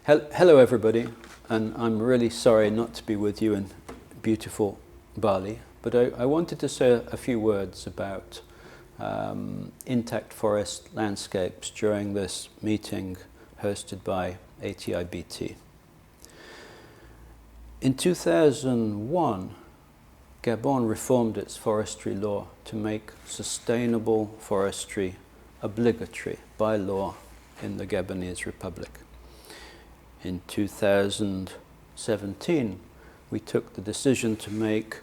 Hello everybody, and I'm really sorry not to be with you in beautiful Bali, but I wanted to say a few words about intact forest landscapes during this meeting hosted by ATIBT. In 2001, Gabon reformed its forestry law to make sustainable forestry obligatory by law in the Gabonese Republic. In 2017, we took the decision to make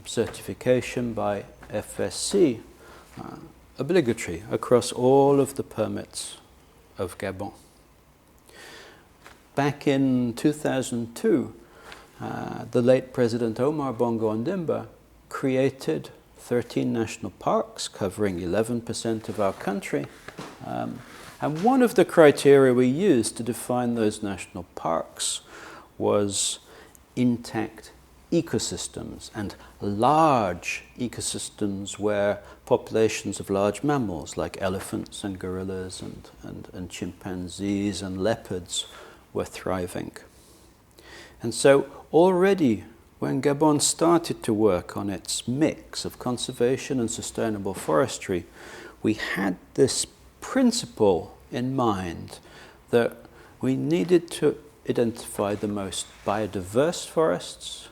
certification by FSC obligatory across all of the permits of Gabon. Back in 2002, the late President Omar Bongo Ondimba created 13 national parks covering 11% of our country. And one of the criteria we used to define those national parks was intact ecosystems, and large ecosystems where populations of large mammals like elephants and gorillas and chimpanzees and leopards were thriving. And so already when Gabon started to work on its mix of conservation and sustainable forestry, we had this principle in mind that we needed to identify the most biodiverse forests,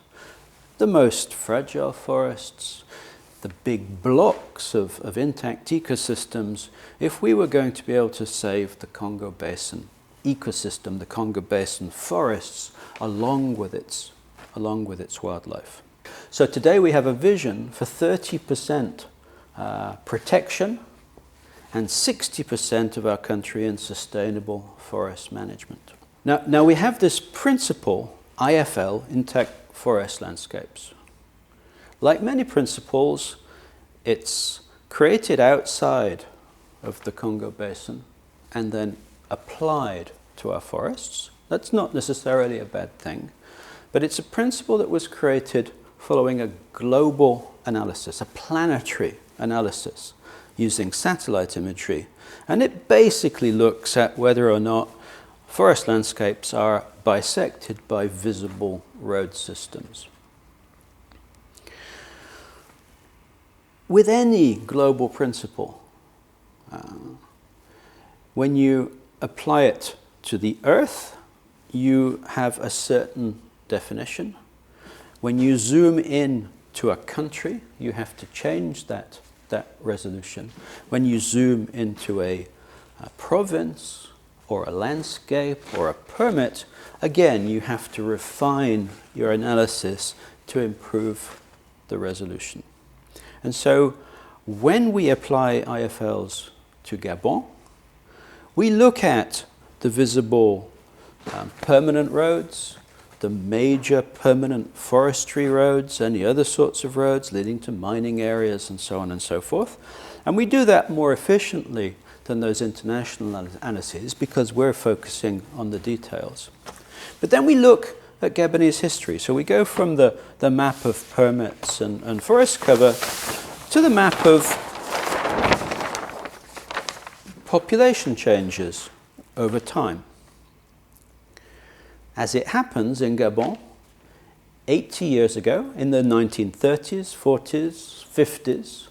the most fragile forests, the big blocks of intact ecosystems, if we were going to be able to save the Congo Basin ecosystem, the Congo Basin forests, along with its wildlife. So today we have a vision for 30% protection and 60% of our country in sustainable forest management. Now we have this principle, IFL, intact forest landscapes. Like many principles, it's created outside of the Congo Basin and then applied to our forests. That's not necessarily a bad thing, but it's a principle that was created following a global analysis, a planetary analysis, using satellite imagery, and it basically looks at whether or not forest landscapes are bisected by visible road systems. With any global principle, when you apply it to the Earth, you have a certain definition. When you zoom in to a country, you have to change that resolution. When you zoom into a province or a landscape or a permit, again, you have to refine your analysis to improve the resolution. And so when we apply IFLs to Gabon, we look at the visible permanent roads, the major permanent forestry roads, any other sorts of roads leading to mining areas and so on and so forth. And we do that more efficiently than those international analyses because we're focusing on the details. But then we look at Gabonese history. So we go from the map of permits and forest cover to the map of population changes over time. As it happens in Gabon, 80 years ago, in the 1930s, 40s, 50s,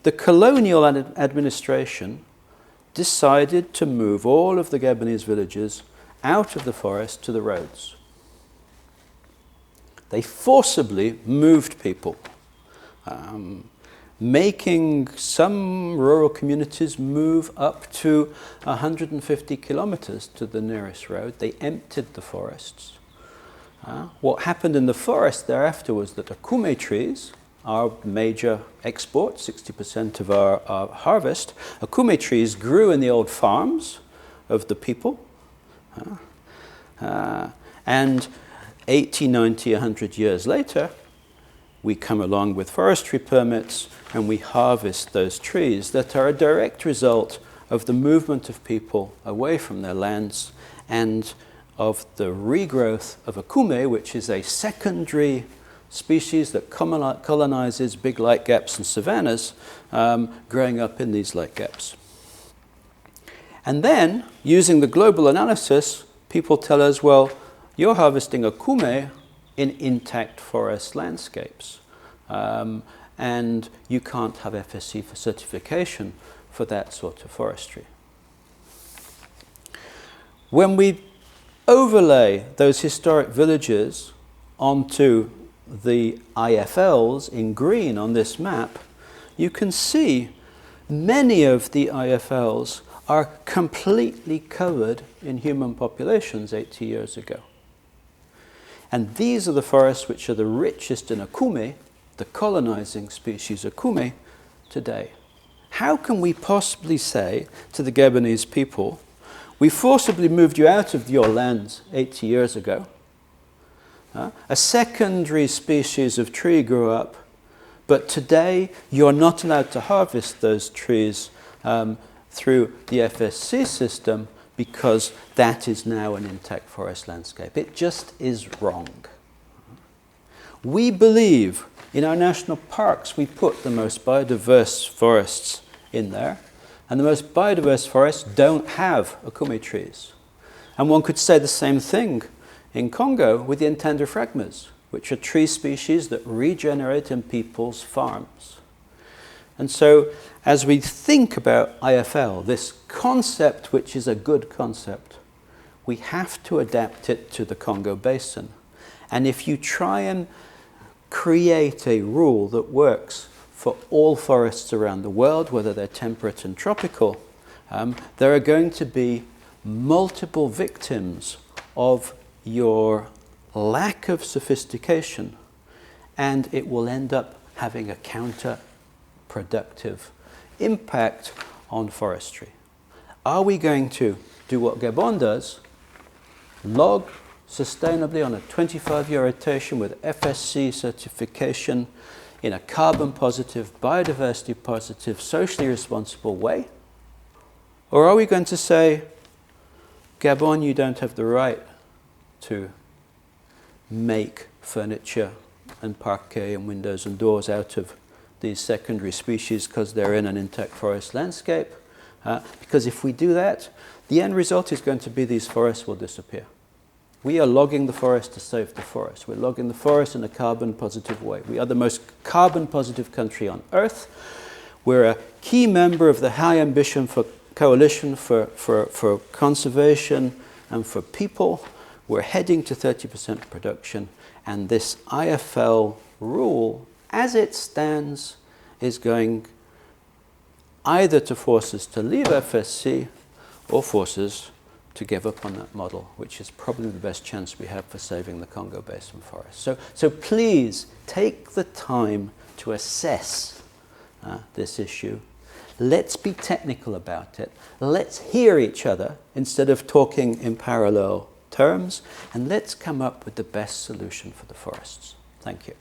the colonial administration decided to move all of the Gabonese villages out of the forest to the roads. They forcibly moved people, making some rural communities move up to 150 kilometers to the nearest road. They emptied the forests. What happened in the forest thereafter was that akume trees, our major export, 60% of our harvest, akume trees grew in the old farms of the people. And 80, 90, 100 years later, we come along with forestry permits and we harvest those trees that are a direct result of the movement of people away from their lands and of the regrowth of akume, which is a secondary species that colonizes big light gaps and savannas, growing up in these light gaps. And then, using the global analysis, people tell us, well, you're harvesting a kume in intact forest landscapes. And you can't have FSC for certification for that sort of forestry. When we overlay those historic villages onto the IFLs in green on this map, you can see many of the IFLs are completely covered in human populations 80 years ago. And these are the forests which are the richest in akume, the colonizing species akume, today. How can we possibly say to the Gabonese people, we forcibly moved you out of your lands 80 years ago. A secondary species of tree grew up, but today you're not allowed to harvest those trees through the FSC system because that is now an intact forest landscape. It just is wrong. We believe in our national parks we put the most biodiverse forests in there, and the most biodiverse forests don't have akume trees. And one could say the same thing in Congo with the entandrophragmas, which are tree species that regenerate in people's farms. And so, as we think about IFL, this concept which is a good concept, we have to adapt it to the Congo Basin. And if you try and create a rule that works for all forests around the world, whether they're temperate and tropical, there are going to be multiple victims of your lack of sophistication, and it will end up having a counterproductive impact on forestry. Are we going to do what Gabon does, log sustainably on a 25-year rotation with FSC certification in a carbon positive, biodiversity positive, socially responsible way? Or are we going to say, Gabon, you don't have the right to make furniture and parquet and windows and doors out of these secondary species because they're in an intact forest landscape? Because if we do that, the end result is going to be these forests will disappear. We are logging the forest to save the forest. We're logging the forest in a carbon positive way. We are the most carbon positive country on earth. We're a key member of the High Ambition for Coalition for Conservation and for People. We're heading to 30% production, and this IFL rule, as it stands, is going either to force us to leave FSC or force us to give up on that model, which is probably the best chance we have for saving the Congo Basin forest. So please take the time to assess this issue. Let's be technical about it. Let's hear each other instead of talking in parallel terms, and let's come up with the best solution for the forests. Thank you.